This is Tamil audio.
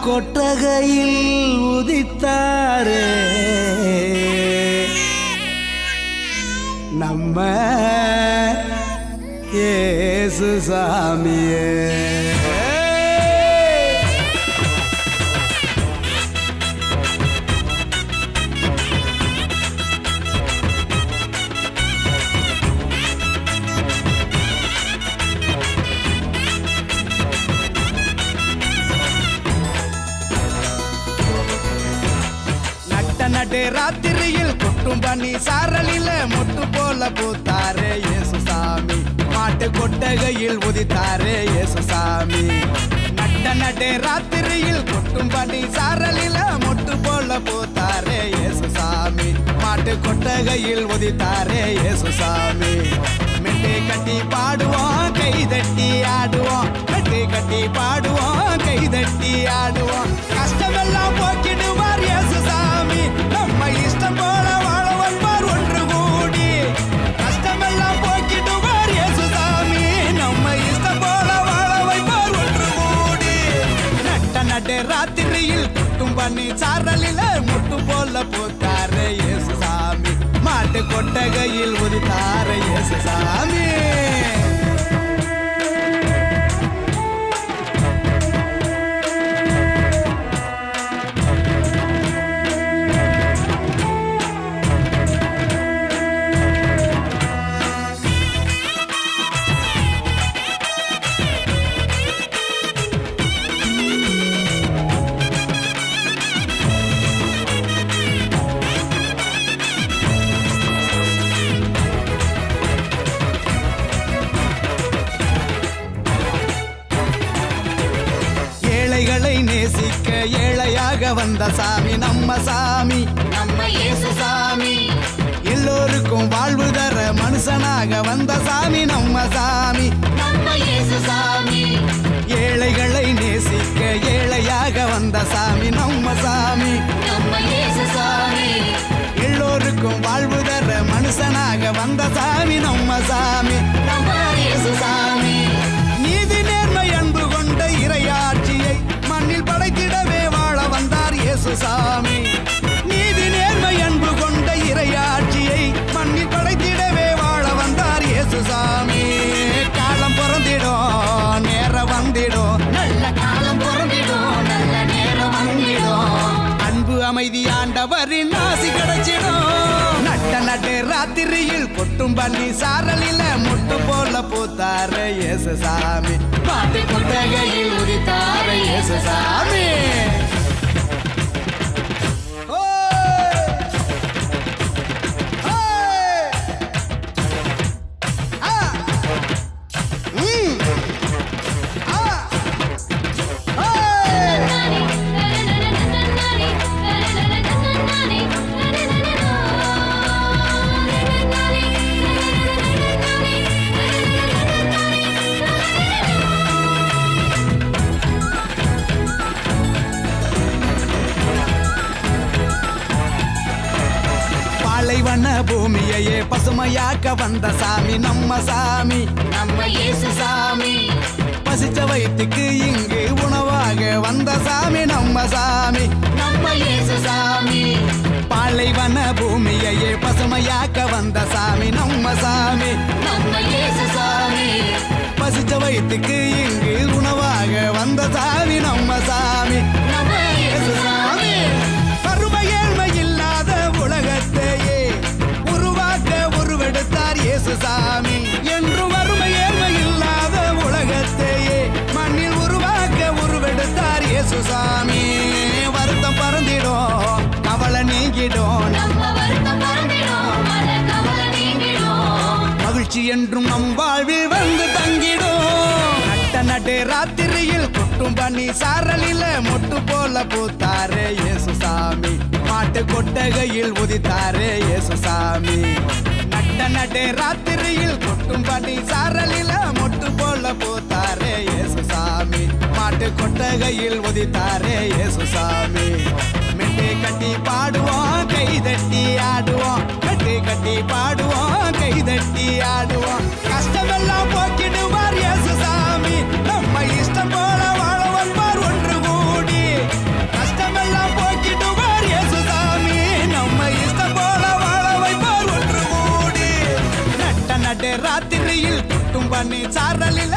கொட்டகையில் உதித்தாரே நம்ம இயேசு சாமியே. நடு ராத்திரியில் கொட்டும் பண்ணி சாரலில மொட்டு போல பூத்தாரே இயேசு சாமி. மாட்டு கொட்டகையில் உதித்தாரே இயேசு சாமி. நடு ராத்திரியில் கொட்டும் பண்ணி சாரலில மொட்டு போல பூத்தாரே இயேசு சாமி. மாட்டு கொட்டகையில் உதித்தாரே இயேசு சாமி. மெட்டை கட்டி பாடுவோம் கை தட்டி ஆடுவோம். மெட்டை கட்டி பாடுவோம் கை தட்டி ஆடுவோம். கஷ்டமெல்லாம் போக்கிடுவார் இயேசு சாமி. நம்ம இஷ்டம் போல வாழ வைப்பார் ஒன்று கூடி. கஷ்டமெல்லாம் போக்கிடுவார் இயேசு சாமி. நம்ம இஷ்டம் போல வாழ வைப்பார் ஒன்று கூடி. நடு ராத்திரியில் குட்டும் பண்ணி சாரலில முட்டு போல போத்தாரே இயேசு சாமி. மாட்டு கொட்டகையில் உதித்தாரே இயேசு சாமி. ஏழைகளை நேசிக்க ஏழையாக வந்த சாமி நம்ம சாமி. நம்ம இயேசு சாமி. எல்லோருக்கும் வாழ்வு தர மனுஷனாக வந்த சாமி நம்ம சாமி. நம்ம இயேசு சாமி. ஏழைகளை நேசிக்க ஏழையாக வந்த சாமி நம்ம சாமி. நம்ம இயேசு சாமி. எல்லோருக்கும் வாழ்வு தர மனுஷனாக வந்த சாமி நம்ம சாமி. நம்ம இயேசு சாமி. நீதி நேர்மை அன்பு கொண்ட இறையாட்சியை மண்ணில் படைத்திடவே வாழ வந்தார் இயேசு சாமி. நீதி நேர்மை அன்பு கொண்ட இறையாட்சியை மண்ணில் படைத்திடவே வாழ வந்தார் இயேசு சாமி. காலம் பிறந்திடும் நேரம் வந்திடும். நல்ல காலம் பிறந்திடும் நல்ல நேரம் வந்திடும். அன்பு அமைதி ஆண்டவரின் ஆசி கிடைச்சிடும். நடு ராத்திரியில் கொட்டும் பண்ணி சாரலில முட்டு போல பூத்தாரே இயேசு சாமி. மாட்டு கொட்டகையில் உதித்தாரே இயேசு சாமி. பாலைவன பூமியையே பசுமையாக்க வந்த சாமி நம்ம சாமி. நம்ம இயேசு சாமி. பசிச்ச வயிற்றுக்கு இங்கு உணவாக வந்த சாமி நம்ம சாமி. நம்ம இயேசு சாமி. பாலைவன பூமியையே பசுமையாக்க வந்த சாமி நம்ம சாமி. நம்ம இயேசு சாமி. பசிச்ச வயிற்றுக்கு இங்கு உணவாக வந்த சாமி நம்ம சாமி. நம்ம இயேசு சாமி. வறுமை ஏழ்மை இல்லாத உலகத்தையே உருவாக்க உருவெடுத்தார் இயேசு சாமி. என்று வறுமை ஏழ்மை இல்லாத உலகத்தையே மண்ணில் உருவாக்க உருவெடுத்தார் இயேசு சாமி. வருத்தம் பறந்திடும் கவலை நீங்கிடும். நம்ம வருத்தம் பறந்திடும் மன கவலை நீங்கிடும். மகிழ்ச்சி என்றும் நம் வாழ்வில் வந்து தங்கிடும். நடு ராத்திரியில் கொட்டும் பண்ணி சாரலில மொட்டு போல பூத்தாரே இயேசு சாமி. மாட்டு கொட்டகையில் உதித்தாரே இயேசு சாமி. நடு ராத்திரியில் கொட்டும் பண்ணி சாரலில மொட்டு போல பூத்தாரே இயேசு சாமி. மாட்டு கொட்டகையில் உதித்தாரே இயேசு சாமி. மெட்டை கட்டி பாடுவோம் கை தட்டி ஆடுவோம். மெட்டை கட்டி பாடுவோம் கை தட்டி ஆடுவோம். கஷ்டமெல்லாம் போக்கிடுவார் இயேசு சாமி. நம்ம இஷ்டம் போல வாழ வைப்பார் ஒன்று கூடி. பனி சாரலில